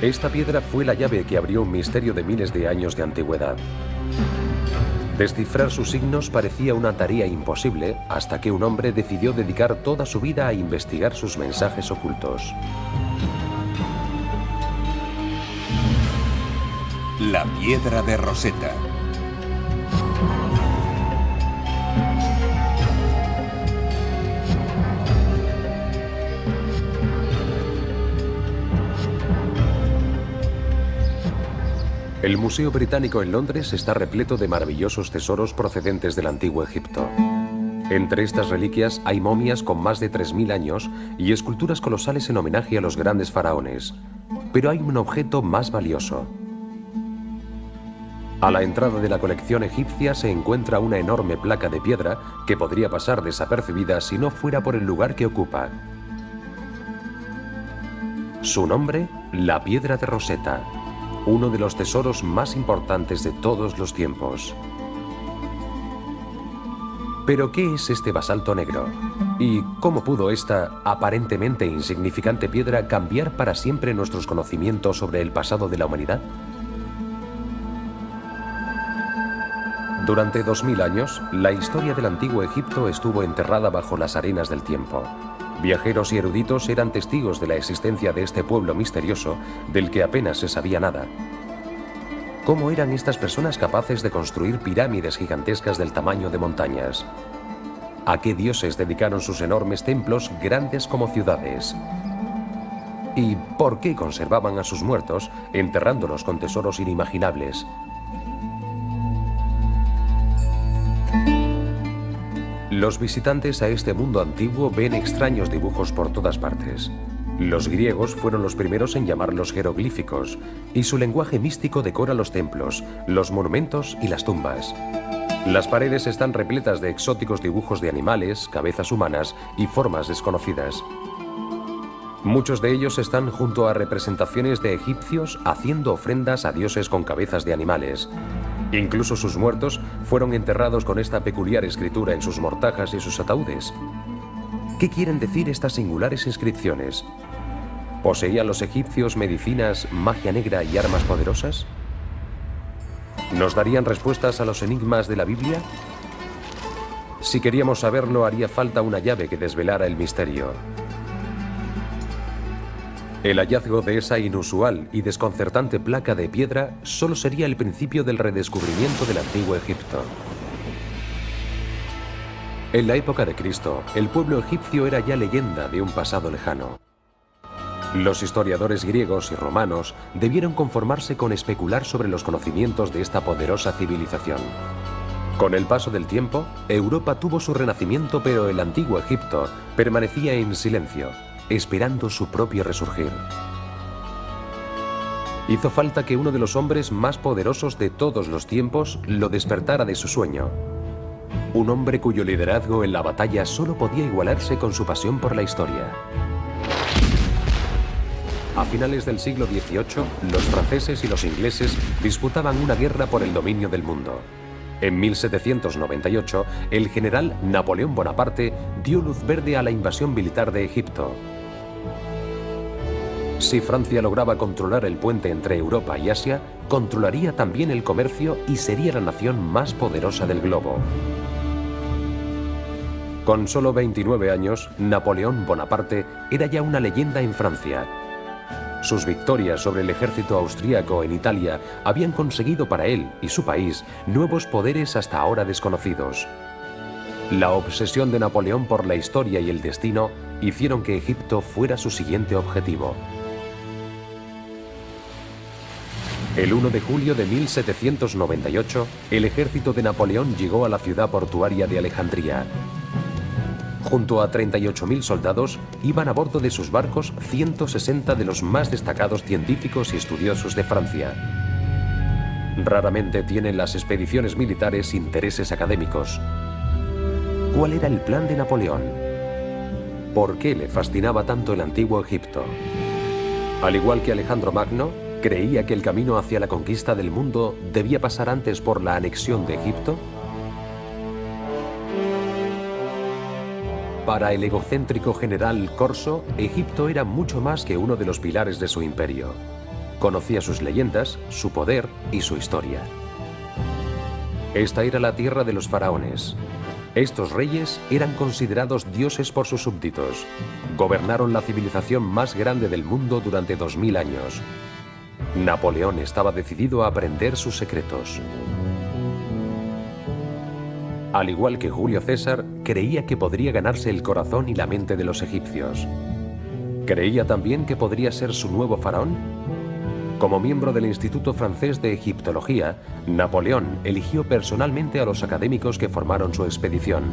Esta piedra fue la llave que abrió un misterio de miles de años de antigüedad. Descifrar sus signos parecía una tarea imposible hasta que un hombre decidió dedicar toda su vida a investigar sus mensajes ocultos. La piedra de Rosetta. El Museo Británico en Londres está repleto de maravillosos tesoros procedentes del antiguo Egipto. Entre estas reliquias hay momias con más de 3000 años y esculturas colosales en homenaje a los grandes faraones. Pero hay un objeto más valioso. A la entrada de la colección egipcia se encuentra una enorme placa de piedra que podría pasar desapercibida si no fuera por el lugar que ocupa. Su nombre, la Piedra de Rosetta, uno de los tesoros más importantes de todos los tiempos. ¿Pero qué es este basalto negro? ¿Y cómo pudo esta aparentemente insignificante piedra cambiar para siempre nuestros conocimientos sobre el pasado de la humanidad? Durante 2000 años, la historia del antiguo Egipto estuvo enterrada bajo las arenas del tiempo. Viajeros y eruditos eran testigos de la existencia de este pueblo misterioso del que apenas se sabía nada. ¿Cómo eran estas personas capaces de construir pirámides gigantescas del tamaño de montañas? ¿A qué dioses dedicaron sus enormes templos grandes como ciudades? ¿Y por qué conservaban a sus muertos, enterrándolos con tesoros inimaginables? Los visitantes a este mundo antiguo ven extraños dibujos por todas partes. Los griegos fueron los primeros en llamarlos jeroglíficos, y su lenguaje místico decora los templos, los monumentos y las tumbas. Las paredes están repletas de exóticos dibujos de animales, cabezas humanas y formas desconocidas. Muchos de ellos están junto a representaciones de egipcios haciendo ofrendas a dioses con cabezas de animales. Incluso sus muertos fueron enterrados con esta peculiar escritura en sus mortajas y sus ataúdes. ¿Qué quieren decir estas singulares inscripciones? ¿Poseían los egipcios medicinas, magia negra y armas poderosas? ¿Nos darían respuestas a los enigmas de la Biblia? Si queríamos saberlo, haría falta una llave que desvelara el misterio. El hallazgo de esa inusual y desconcertante placa de piedra solo sería el principio del redescubrimiento del antiguo Egipto. En la época de Cristo, el pueblo egipcio era ya leyenda de un pasado lejano. Los historiadores griegos y romanos debieron conformarse con especular sobre los conocimientos de esta poderosa civilización. Con el paso del tiempo, Europa tuvo su renacimiento, pero el antiguo Egipto permanecía en silencio, esperando su propio resurgir. Hizo falta que uno de los hombres más poderosos de todos los tiempos lo despertara de su sueño. Un hombre cuyo liderazgo en la batalla solo podía igualarse con su pasión por la historia. A finales del siglo XVIII, los franceses y los ingleses disputaban una guerra por el dominio del mundo. En 1798, el general Napoleón Bonaparte dio luz verde a la invasión militar de Egipto. Si Francia lograba controlar el puente entre Europa y Asia, controlaría también el comercio y sería la nación más poderosa del globo. Con solo 29 años, Napoleón Bonaparte era ya una leyenda en Francia. Sus victorias sobre el ejército austríaco en Italia habían conseguido para él y su país nuevos poderes hasta ahora desconocidos. La obsesión de Napoleón por la historia y el destino hicieron que Egipto fuera su siguiente objetivo. El 1 de julio de 1798, el ejército de Napoleón llegó a la ciudad portuaria de Alejandría. Junto a 38.000 soldados, iban a bordo de sus barcos 160 de los más destacados científicos y estudiosos de Francia. Raramente tienen las expediciones militares intereses académicos. ¿Cuál era el plan de Napoleón? ¿Por qué le fascinaba tanto el antiguo Egipto? Al igual que Alejandro Magno, ¿creía que el camino hacia la conquista del mundo debía pasar antes por la anexión de Egipto? Para el egocéntrico general Corso, Egipto era mucho más que uno de los pilares de su imperio. Conocía sus leyendas, su poder y su historia. Esta era la tierra de los faraones. Estos reyes eran considerados dioses por sus súbditos. Gobernaron la civilización más grande del mundo durante 2000 años. Napoleón estaba decidido a aprender sus secretos. Al igual que Julio César, creía que podría ganarse el corazón y la mente de los egipcios. ¿Creía también que podría ser su nuevo faraón? Como miembro del Instituto Francés de Egiptología, Napoleón eligió personalmente a los académicos que formaron su expedición.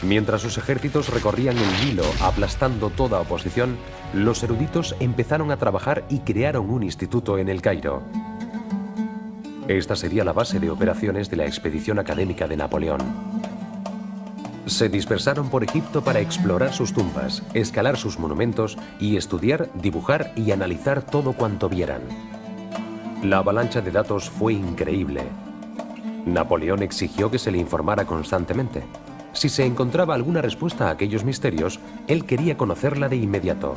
Mientras sus ejércitos recorrían el Nilo aplastando toda oposición, los eruditos empezaron a trabajar y crearon un instituto en El Cairo. Esta sería la base de operaciones de la expedición académica de Napoleón. Se dispersaron por Egipto para explorar sus tumbas, escalar sus monumentos y estudiar, dibujar y analizar todo cuanto vieran. La avalancha de datos fue increíble. Napoleón exigió que se le informara constantemente. Si se encontraba alguna respuesta a aquellos misterios, él quería conocerla de inmediato.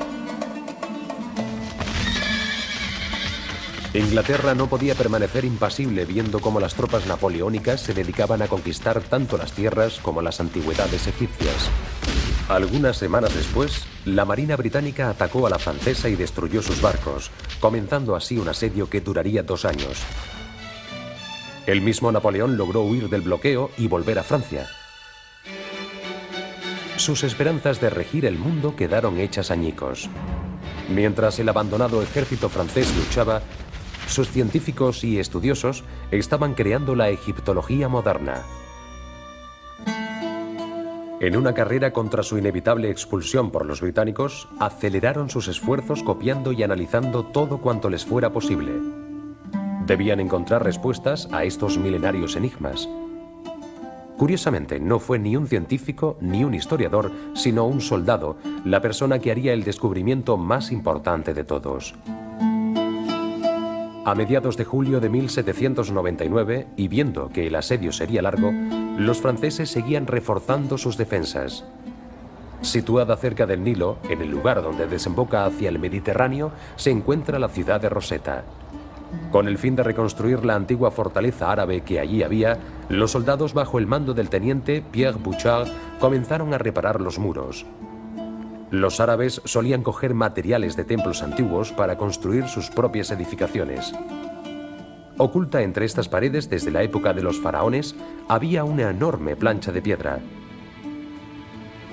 Inglaterra no podía permanecer impasible viendo cómo las tropas napoleónicas se dedicaban a conquistar tanto las tierras como las antigüedades egipcias. Algunas semanas después, la Marina británica atacó a la francesa y destruyó sus barcos, comenzando así un asedio que duraría 2 años. El mismo Napoleón logró huir del bloqueo y volver a Francia. Sus esperanzas de regir el mundo quedaron hechas añicos. Mientras el abandonado ejército francés luchaba, sus científicos y estudiosos estaban creando la egiptología moderna. En una carrera contra su inevitable expulsión por los británicos, aceleraron sus esfuerzos copiando y analizando todo cuanto les fuera posible. Debían encontrar respuestas a estos milenarios enigmas. Curiosamente, no fue ni un científico ni un historiador, sino un soldado, la persona que haría el descubrimiento más importante de todos. A mediados de julio de 1799, y viendo que el asedio sería largo, los franceses seguían reforzando sus defensas. Situada cerca del Nilo, en el lugar donde desemboca hacia el Mediterráneo, se encuentra la ciudad de Rosetta. Con el fin de reconstruir la antigua fortaleza árabe que allí había, los soldados bajo el mando del teniente Pierre Bouchard comenzaron a reparar los muros. Los árabes solían coger materiales de templos antiguos para construir sus propias edificaciones. Oculta entre estas paredes desde la época de los faraones, había una enorme plancha de piedra.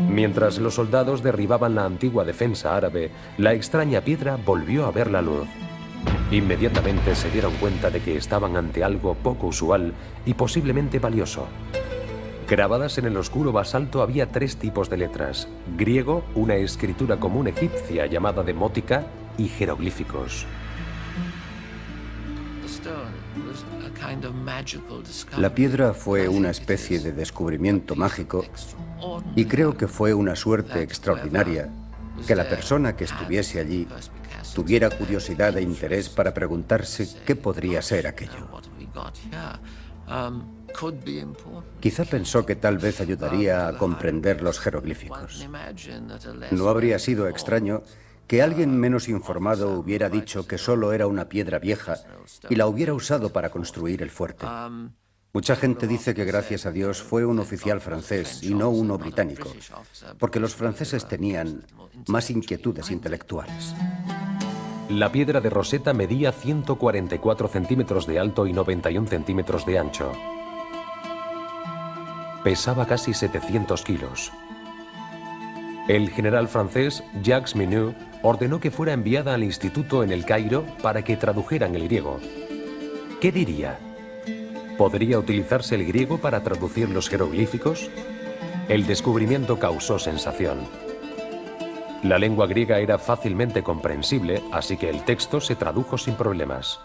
Mientras los soldados derribaban la antigua defensa árabe, la extraña piedra volvió a ver la luz. Inmediatamente se dieron cuenta de que estaban ante algo poco usual y posiblemente valioso. Grabadas en el oscuro basalto había 3 tipos de letras: griego, una escritura común egipcia llamada demótica, y jeroglíficos. La piedra fue una especie de descubrimiento mágico y creo que fue una suerte extraordinaria que la persona que estuviese allí tuviera curiosidad e interés para preguntarse qué podría ser aquello. Quizá pensó que tal vez ayudaría a comprender los jeroglíficos. No habría sido extraño que alguien menos informado hubiera dicho que solo era una piedra vieja y la hubiera usado para construir el fuerte. Mucha gente dice que gracias a Dios fue un oficial francés y no uno británico, porque los franceses tenían más inquietudes intelectuales. La piedra de Rosetta medía 144 centímetros de alto y 91 centímetros de ancho. Pesaba casi 700 kilos. El general francés Jacques Minut ordenó que fuera enviada al instituto en El Cairo para que tradujeran el griego. ¿Qué diría? ¿Podría utilizarse el griego para traducir los jeroglíficos? El descubrimiento causó sensación. La lengua griega era fácilmente comprensible, así que el texto se tradujo sin problemas.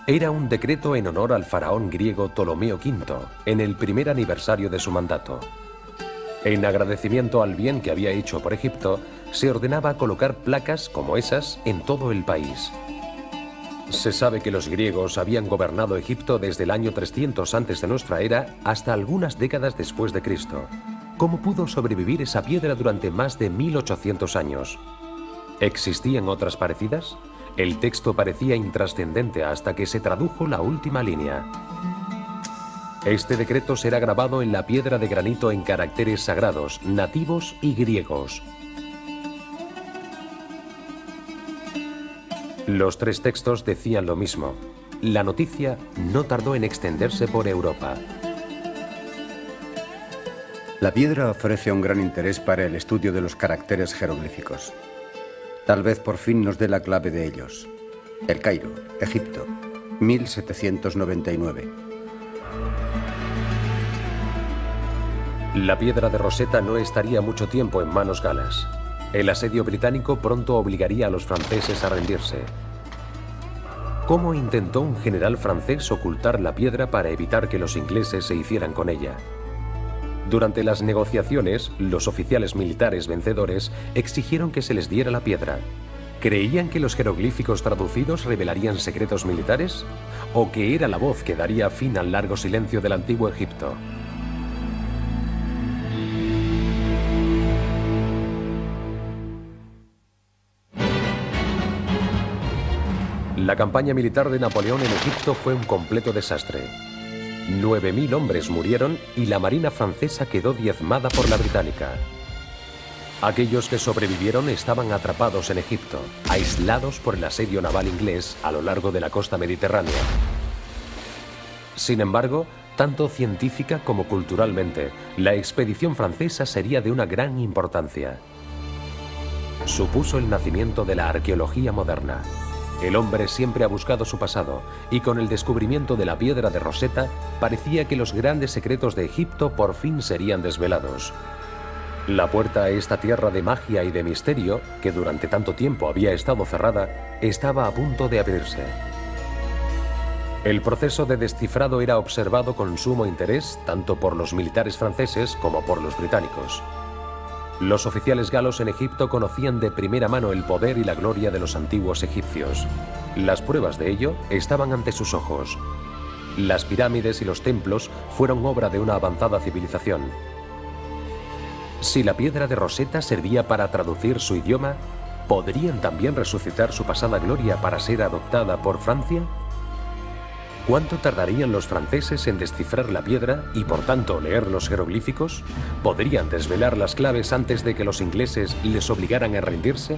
Era un decreto en honor al faraón griego Ptolomeo V, en el primer aniversario de su mandato. En agradecimiento al bien que había hecho por Egipto, se ordenaba colocar placas como esas en todo el país. Se sabe que los griegos habían gobernado Egipto desde el año 300 antes de nuestra era hasta algunas décadas después de Cristo. ¿Cómo pudo sobrevivir esa piedra durante más de 1800 años? ¿Existían otras parecidas? El texto parecía intrascendente hasta que se tradujo la última línea. Este decreto será grabado en la piedra de granito en caracteres sagrados, nativos y griegos. Los tres textos decían lo mismo. La noticia no tardó en extenderse por Europa. La piedra ofrece un gran interés para el estudio de los caracteres jeroglíficos. Tal vez por fin nos dé la clave de ellos. El Cairo, Egipto, 1799. La piedra de Rosetta no estaría mucho tiempo en manos galas. El asedio británico pronto obligaría a los franceses a rendirse. ¿Cómo intentó un general francés ocultar la piedra para evitar que los ingleses se hicieran con ella? Durante las negociaciones, los oficiales militares vencedores exigieron que se les diera la piedra. ¿Creían que los jeroglíficos traducidos revelarían secretos militares? ¿O que era la voz que daría fin al largo silencio del antiguo Egipto? La campaña militar de Napoleón en Egipto fue un completo desastre. 9.000 hombres murieron y la marina francesa quedó diezmada por la británica. Aquellos que sobrevivieron estaban atrapados en Egipto, aislados por el asedio naval inglés a lo largo de la costa mediterránea. Sin embargo, tanto científica como culturalmente, la expedición francesa sería de una gran importancia. Supuso el nacimiento de la arqueología moderna. El hombre siempre ha buscado su pasado, y con el descubrimiento de la piedra de Rosetta, parecía que los grandes secretos de Egipto por fin serían desvelados. La puerta a esta tierra de magia y de misterio, que durante tanto tiempo había estado cerrada, estaba a punto de abrirse. El proceso de descifrado era observado con sumo interés tanto por los militares franceses como por los británicos. Los oficiales galos en Egipto conocían de primera mano el poder y la gloria de los antiguos egipcios. Las pruebas de ello estaban ante sus ojos. Las pirámides y los templos fueron obra de una avanzada civilización. Si la piedra de Rosetta servía para traducir su idioma, ¿podrían también resucitar su pasada gloria para ser adoptada por Francia? ¿Cuánto tardarían los franceses en descifrar la piedra y por tanto leer los jeroglíficos? ¿Podrían desvelar las claves antes de que los ingleses les obligaran a rendirse?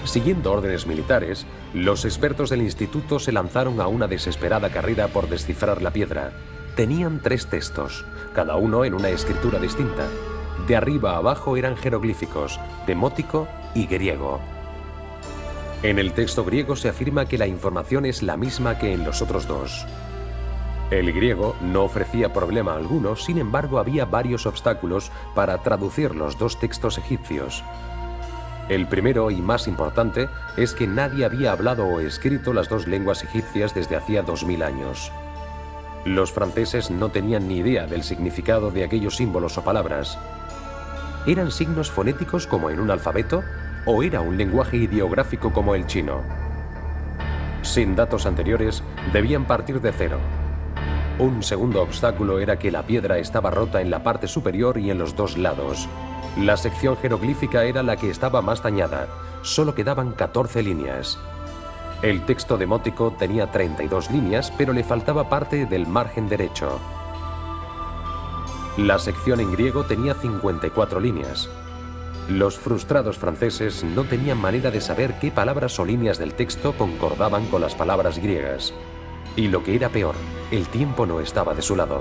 Siguiendo órdenes militares, los expertos del instituto se lanzaron a una desesperada carrera por descifrar la piedra. Tenían 3 textos, cada uno en una escritura distinta. De arriba a abajo eran jeroglíficos, demótico y griego. En el texto griego se afirma que la información es la misma que en los otros 2. El griego no ofrecía problema alguno, sin embargo había varios obstáculos para traducir los 2 textos egipcios. El primero y más importante es que nadie había hablado o escrito las 2 lenguas egipcias desde hacía 2000 años. Los franceses no tenían ni idea del significado de aquellos símbolos o palabras. ¿Eran signos fonéticos como en un alfabeto o era un lenguaje ideográfico como el chino? Sin datos anteriores, debían partir de cero. Un segundo obstáculo era que la piedra estaba rota en la parte superior y en los 2 lados. La sección jeroglífica era la que estaba más dañada. Solo quedaban 14 líneas. El texto demótico tenía 32 líneas, pero le faltaba parte del margen derecho. La sección en griego tenía 54 líneas. Los frustrados franceses no tenían manera de saber qué palabras o líneas del texto concordaban con las palabras griegas. Y lo que era peor, el tiempo no estaba de su lado.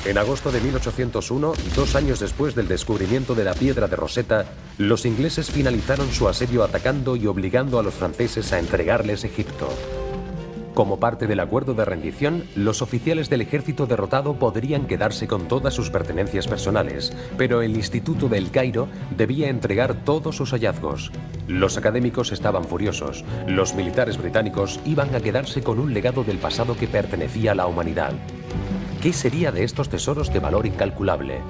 En agosto de 1801, 2 años después del descubrimiento de la piedra de Rosetta, los ingleses finalizaron su asedio atacando y obligando a los franceses a entregarles Egipto. Como parte del acuerdo de rendición, los oficiales del ejército derrotado podrían quedarse con todas sus pertenencias personales, pero el Instituto del Cairo debía entregar todos sus hallazgos. Los académicos estaban furiosos. Los militares británicos iban a quedarse con un legado del pasado que pertenecía a la humanidad. ¿Qué sería de estos tesoros de valor incalculable?